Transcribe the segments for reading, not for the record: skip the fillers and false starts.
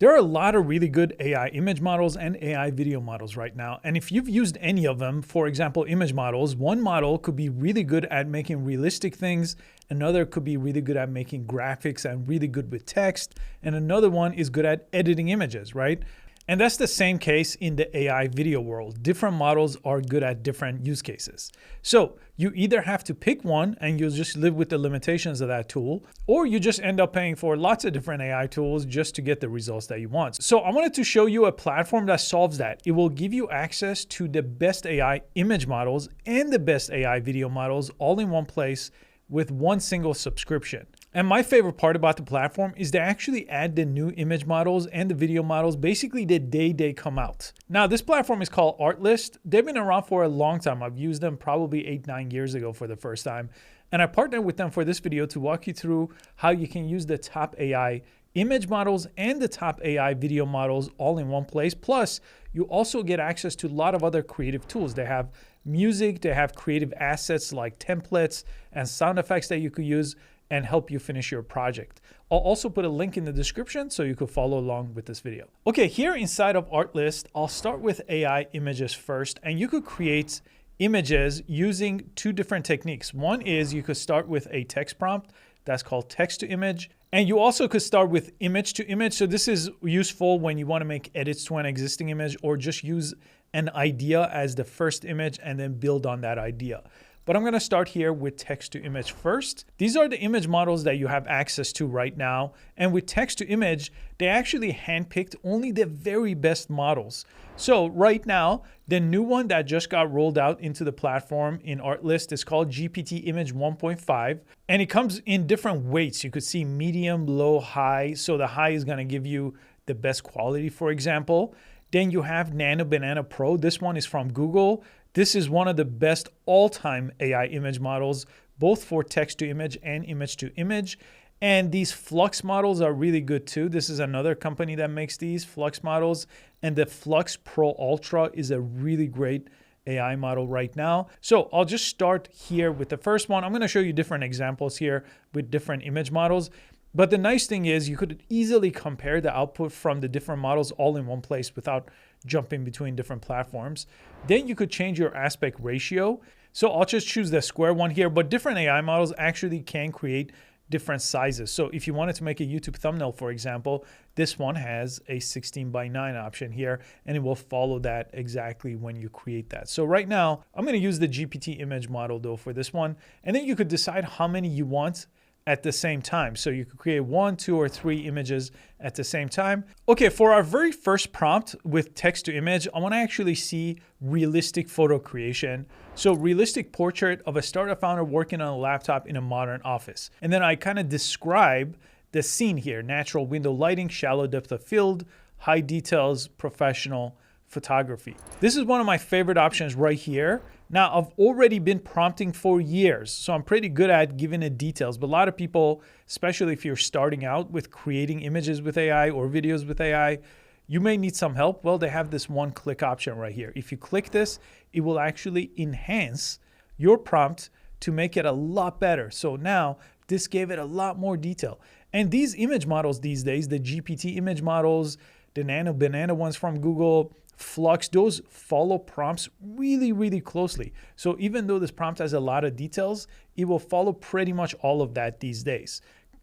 There are a lot of really good AI image models and AI video models right now. And if you've used any of them, for example, image models, one model could be really good at making realistic things. Another could be really good at making graphics and really good with text. And another one is good at editing images, right? And that's the same case in the AI video world. Different models are good at different use cases. So you either have to pick one and you'll just live with the limitations of that tool, or you just end up paying for lots of different AI tools just to get the results that you want. So I wanted to show you a platform that solves that. It will give you access to the best AI image models and the best AI video models all in one place with one single subscription. And my favorite part about the platform is they actually add the new image models and the video models basically the day they come out. Now, this platform is called Artlist. They've been around for a long time. I've used them probably 8-9 years ago for the first time. And I partnered with them for this video to walk you through how you can use the top AI image models and the top AI video models all in one place. Plus, you also get access to a lot of other creative tools. They have music, they have creative assets like templates and sound effects that you could use and help you finish your project. I'll also put a link in the description so you could follow along with this video. Okay, here inside of Artlist, I'll start with AI images first, and you could create images using two different techniques. One is you could start with a text prompt that's called text to image, and you also could start with image to image. So this is useful when you want to make edits to an existing image or just use an idea as the first image and then build on that idea. But I'm going to start here with text to image first. These are the image models that you have access to right now. And with text to image, they actually handpicked only the very best models. So right now, the new one that just got rolled out into the platform in Artlist is called GPT Image 1.5. And it comes in different weights. You could see medium, low, high. So the high is going to give you the best quality, for example. Then you have Nano Banana Pro. This one is from Google. This is one of the best all-time AI image models, both for text to image and image to image. And these Flux models are really good too. This is another company that makes these Flux models. And the Flux Pro Ultra is a really great AI model right now. So I'll just start here with the first one. I'm going to show you different examples here with different image models. But the nice thing is you could easily compare the output from the different models all in one place without jumping between different platforms. Then you could change your aspect ratio. So I'll just choose the square one here, but different AI models actually can create different sizes. So if you wanted to make a YouTube thumbnail, for example, this one has a 16:9 option here, and it will follow that exactly when you create that. So right now, I'm going to use the GPT image model though for this one, and then you could decide how many you want at the same time. So you could create 1, 2, or 3 images at the same time. Okay, for our very first prompt with text to image, I want to actually see realistic photo creation. So realistic portrait of a startup founder working on a laptop in a modern office. And then I kind of describe the scene here: natural window lighting, shallow depth of field, high details, professional photography. This is one of my favorite options right here. Now, I've already been prompting for years, so I'm pretty good at giving it details. But a lot of people, especially if you're starting out with creating images with AI or videos with AI, you may need some help. Well, they have this one-click option right here. If you click this, it will actually enhance your prompt to make it a lot better. So now this gave it a lot more detail. And these image models these days, the GPT image models, the Nano Banana ones from Google, Flux, those follow prompts really, really closely. So even though this prompt has a lot of details, it will follow pretty much all of that these days.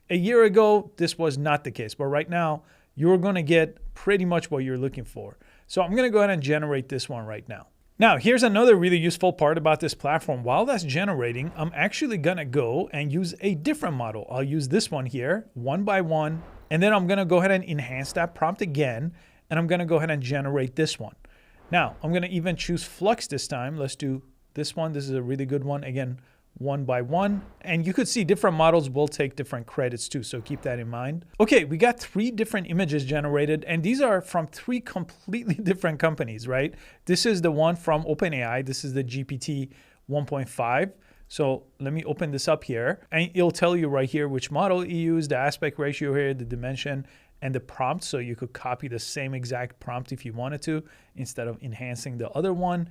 A year ago, this was not the case, but right now, you're going to get pretty much what you're looking for. So I'm going to go ahead and generate this one right now. Now, here's another really useful part about this platform. While that's generating, I'm actually going to go and use a different model. I'll use this one here, 1 by 1, and then I'm going to go ahead and enhance that prompt again. And I'm going to go ahead and generate this one. Now, I'm going to even choose Flux this time. Let's do this one. This is a really good one. Again, 1 by 1. And you could see different models will take different credits too, so keep that in mind. Okay, we got 3 different images generated, and these are from 3 completely different companies, right? This is the one from OpenAI. This is the GPT 1.5. So let me open this up here, and it'll tell you right here which model you use, the aspect ratio here, the dimension, and the prompt. So you could copy the same exact prompt if you wanted to, instead of enhancing the other one.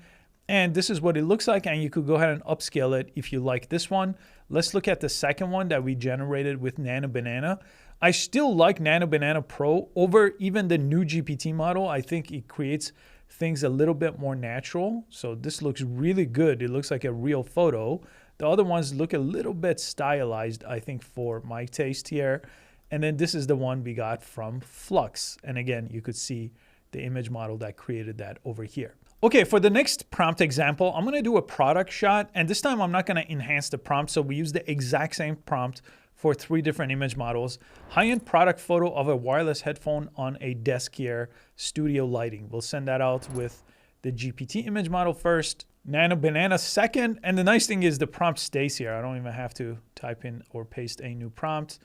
And this is what it looks like, and you could go ahead and upscale it if you like this one. Let's look at the second one that we generated with Nano Banana. I still like Nano Banana Pro over even the new GPT model. I think it creates things a little bit more natural. So this looks really good. It looks like a real photo. The other ones look a little bit stylized, I think, for my taste here. And then this is the one we got from Flux. And again, you could see the image model that created that over here. Okay, for the next prompt example, I'm gonna do a product shot. And this time I'm not gonna enhance the prompt. So we use the exact same prompt for 3 different image models. High-end product photo of a wireless headphone on a desk here, studio lighting. We'll send that out with the GPT image model first, Nano Banana second. And the nice thing is the prompt stays here. I don't even have to type in or paste a new prompt.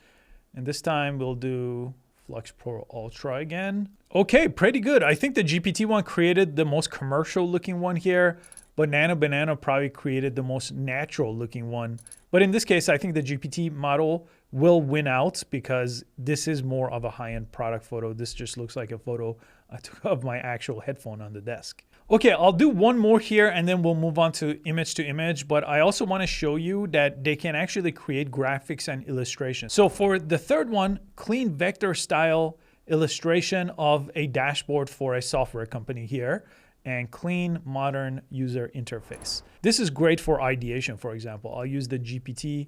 And this time we'll do Flux Pro Ultra again. Okay, pretty good. I think the GPT one created the most commercial looking one here, but Nano Banana probably created the most natural looking one. But in this case, I think the GPT model will win out because this is more of a high-end product photo. This just looks like a photo I took of my actual headphone on the desk. Okay, I'll do one more here and then we'll move on to image, but I also want to show you that they can actually create graphics and illustrations. So for the third one, clean vector style illustration of a dashboard for a software company here, and clean modern user interface. This is great for ideation, for example. I'll use the GPT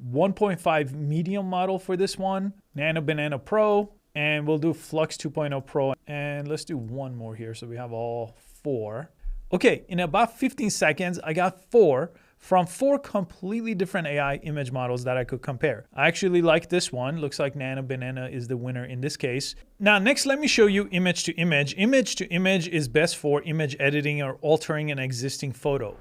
1.5 medium model for this one, Nano Banana Pro, and we'll do Flux 2.0 Pro. And let's do one more here so we have all 4. Okay, in about 15 seconds, I got 4 from 4 completely different AI image models that I could compare. I actually like this one. Looks like Nano Banana is the winner in this case. Now, next, let me show you image to image. Image to image is best for image editing or altering an existing photo.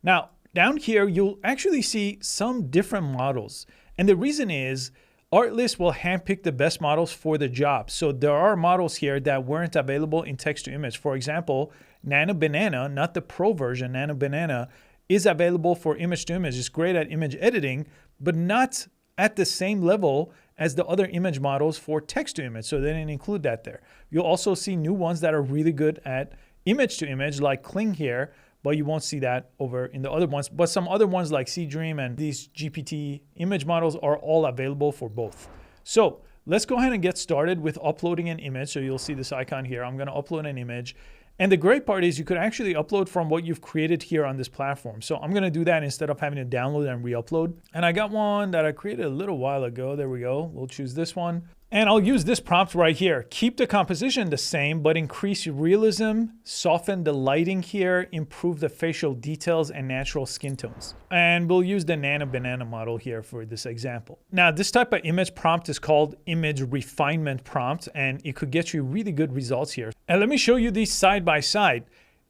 Now, down here, you'll actually see some different models. And the reason is Artlist will handpick the best models for the job. So there are models here that weren't available in text to image. For example, Nano Banana, not the Pro version, Nano Banana, is available for image to image. It's great at image editing, but not at the same level as the other image models for text to image. So they didn't include that there. You'll also see new ones that are really good at image to image, like Kling here, but you won't see that over in the other ones. But some other ones like Dream and these GPT image models are all available for both. So let's go ahead and get started with uploading an image. So you'll see this icon here. I'm gonna upload an image. And the great part is you could actually upload from what you've created here on this platform. So I'm gonna do that instead of having to download and re-upload. And I got one that I created a little while ago. There we go. We'll choose this one. And I'll use this prompt right here. Keep the composition the same, but increase realism, soften the lighting here, improve the facial details and natural skin tones. And we'll use the Nano Banana model here for this example. Now, this type of image prompt is called image refinement prompt, and it could get you really good results here. And let me show you these side by side.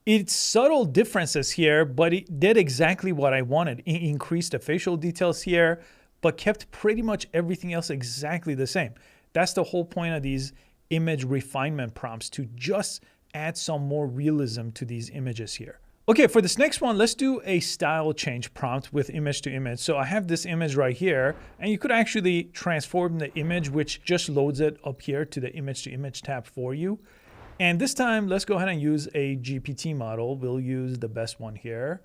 It's subtle differences here, but it did exactly what I wanted. It increased the facial details here, but kept pretty much everything else exactly the same. That's the whole point of these image refinement prompts, to just add some more realism to these images here. Okay, for this next one, let's do a style change prompt with image to image. So I have this image right here, and you could actually transform the image, which just loads it up here to the image to image tab for you. And this time, let's go ahead and use a GPT model. We'll use the best one here.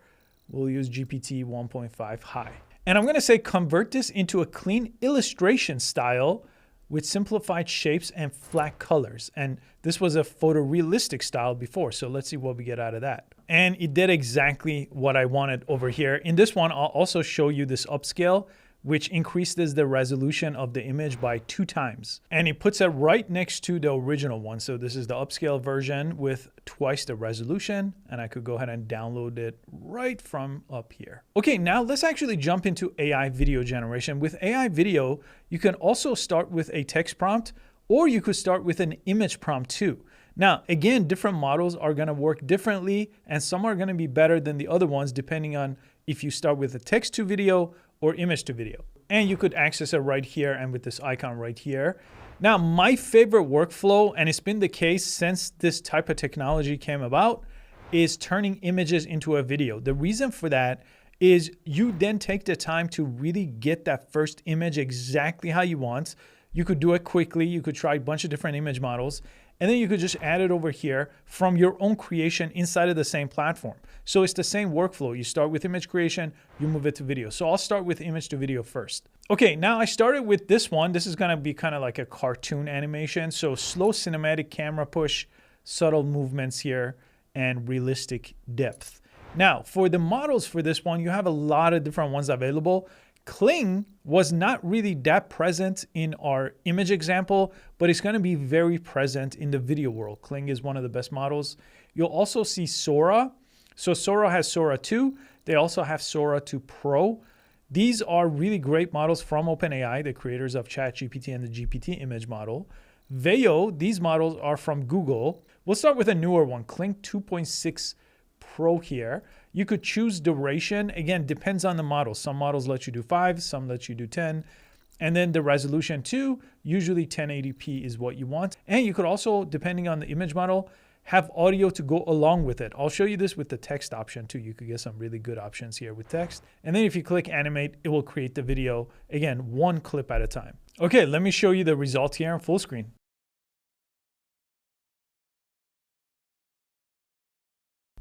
We'll use GPT 1.5 High. And I'm gonna say, convert this into a clean illustration style with simplified shapes and flat colors. And this was a photorealistic style before, so let's see what we get out of that. And it did exactly what I wanted over here. In this one, I'll also show you this upscale, which increases the resolution of the image by 2 times. And it puts it right next to the original one. So this is the upscale version with twice the resolution, and I could go ahead and download it right from up here. Okay, now let's actually jump into AI video generation. With AI video, you can also start with a text prompt, or you could start with an image prompt too. Now, again, different models are gonna work differently, and some are gonna be better than the other ones, depending on if you start with a text to video or image to video. And you could access it right here and with this icon right here. Now, my favorite workflow, and it's been the case since this type of technology came about, is turning images into a video. The reason for that is you then take the time to really get that first image exactly how you want. You could do it quickly. You could try a bunch of different image models. And then you could just add it over here from your own creation inside of the same platform. So it's the same workflow. You start with image creation, you move it to video. So I'll start with image to video first. Okay, now I started with this one. This is gonna be kind of like a cartoon animation. So slow cinematic camera push, subtle movements here, and realistic depth. Now, for the models for this one, you have a lot of different ones available. Kling was not really that present in our image example, but it's going to be very present in the video world. Kling is one of the best models. You'll also see Sora. So Sora has Sora 2. They also have Sora 2 Pro. These are really great models from OpenAI, the creators of ChatGPT and the GPT image model. Veo, these models are from Google. We'll start with a newer one, Kling 2.6 Pro here. You could choose duration. Again, depends on the model. Some models let you do 5, some let you do 10. And then the resolution too, usually 1080p is what you want. And you could also, depending on the image model, have audio to go along with it. I'll show you this with the text option too. You could get some really good options here with text. And then if you click animate, it will create the video, again, one clip at a time. Okay, let me show you the result here on full screen.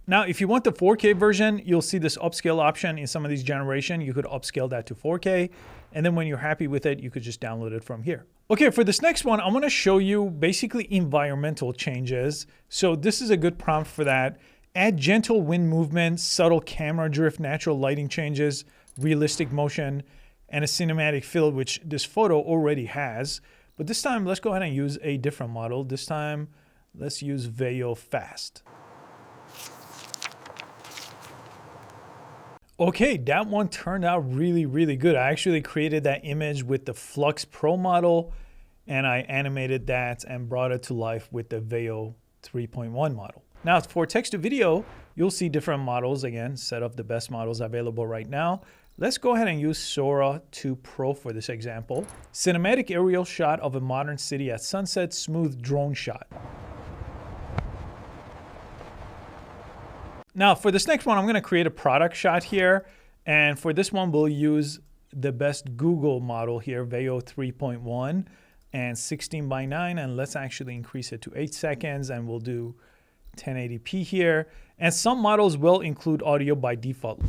Now, if you want the 4K version, you'll see this upscale option in some of these generation. You could upscale that to 4K. And then when you're happy with it, you could just download it from here. Okay, for this next one, I'm gonna show you basically environmental changes. So this is a good prompt for that. Add gentle wind movement, subtle camera drift, natural lighting changes, realistic motion, and a cinematic fill, which this photo already has. But this time, let's go ahead and use a different model. This time, let's use Veo Fast. Okay, that one turned out really, really good. I actually created that image with the Flux Pro model, and I animated that and brought it to life with the Veo 3.1 model. Now, for text to video, you'll see different models. Again, set up the best models available right now. Let's go ahead and use Sora 2 Pro for this example. Cinematic aerial shot of a modern city at sunset, smooth drone shot. Now for this next one, I'm gonna create a product shot here. And for this one, we'll use the best Google model here, Veo 3.1 and 16:9. And let's actually increase it to 8 seconds and we'll do 1080p here. And some models will include audio by default.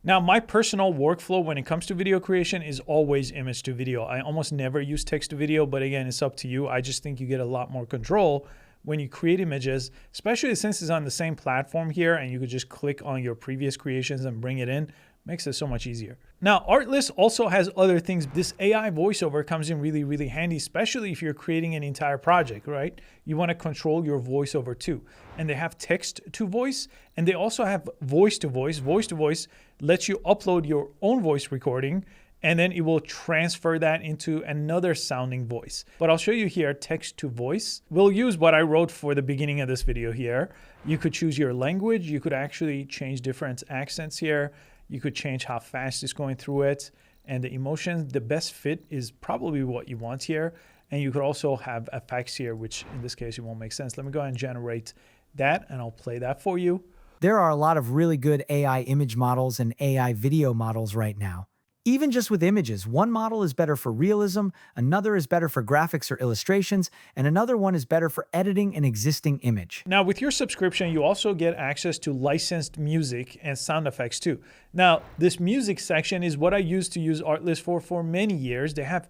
Now, my personal workflow when it comes to video creation is always image to video. I almost never use text to video, but again, it's up to you. I just think you get a lot more control when you create images, especially since it's on the same platform here and you could just click on your previous creations and bring it in. Makes it so much easier. Now, Artlist also has other things. This AI voiceover comes in really, really handy, especially if you're creating an entire project, right? You want to control your voiceover too. And they have text to voice, and they also have voice to voice. Voice to voice lets you upload your own voice recording, and then it will transfer that into another sounding voice. But I'll show you here, text to voice. We'll use what I wrote for the beginning of this video here. You could choose your language. You could actually change different accents here. You could change how fast it's going through it and the emotions. The best fit is probably what you want here. And you could also have effects here, which in this case, it won't make sense. Let me go ahead and generate that and I'll play that for you. There are a lot of really good AI image models and AI video models right now. Even just with images, one model is better for realism, another is better for graphics or illustrations, and another one is better for editing an existing image. Now, with your subscription, you also get access to licensed music and sound effects too. Now, this music section is what I used to use Artlist for many years. They have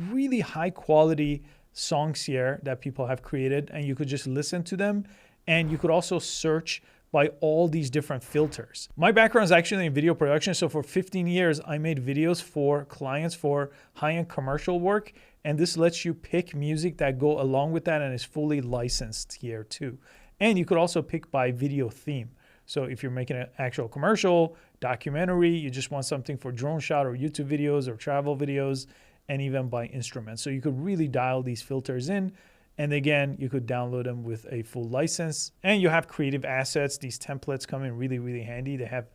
really high quality songs here that people have created, and you could just listen to them, and you could also search by all these different filters. My background is actually in video production. So for 15 years, I made videos for clients for high-end commercial work. And this lets you pick music that go along with that and is fully licensed here too. And you could also pick by video theme. So if you're making an actual commercial, documentary, you just want something for drone shot or YouTube videos or travel videos, and even by instruments. So you could really dial these filters in. And again, you could download them with a full license. And you have creative assets. These templates come in really, really handy. They have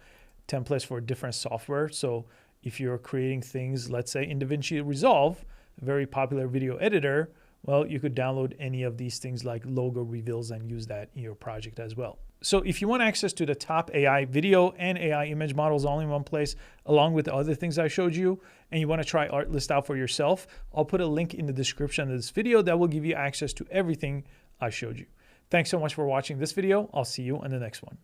templates for different software. So if you're creating things, let's say in DaVinci Resolve, a very popular video editor, well, you could download any of these things like logo reveals and use that in your project as well. So if you want access to the top AI video and AI image models all in one place, along with the other things I showed you, and you want to try Artlist out for yourself, I'll put a link in the description of this video that will give you access to everything I showed you. Thanks so much for watching this video. I'll see you in the next one.